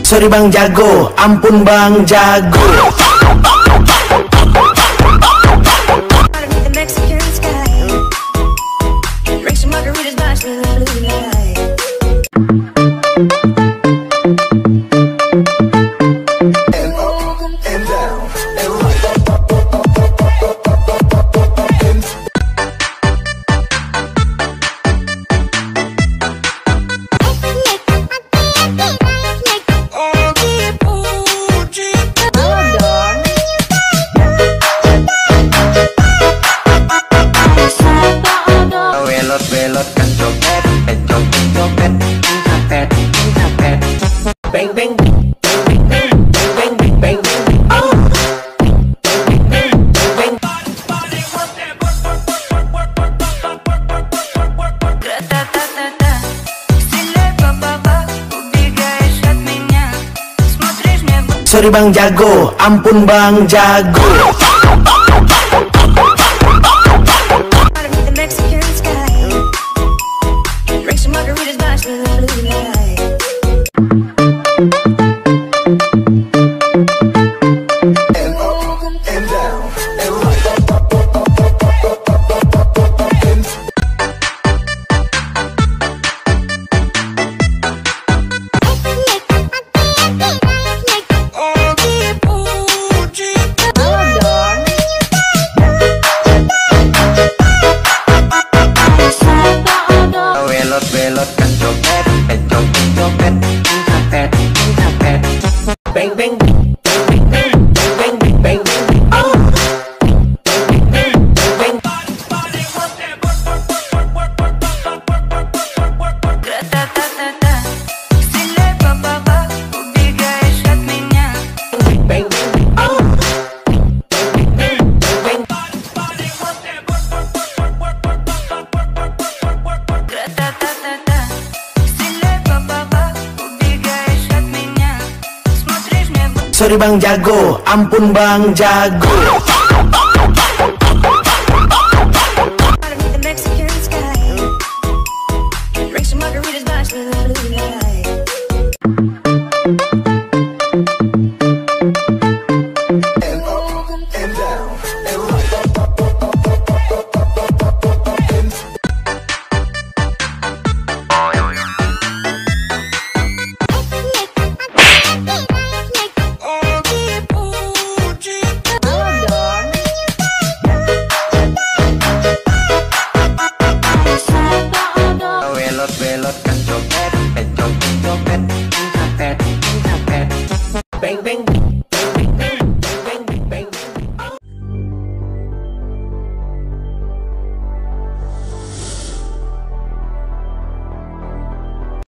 Sorry bang jago, ampun bang jago. Belotkan copet, copet, copet, copet. Bang bang bang bang bang bang bang bang. Oh. Sorry bang jago, ampun bang jago. Belotkan copet, copet, copet, copet. Bang bang bang bang bang bang bang. Oh. Sorry bang jago, ampun bang jago.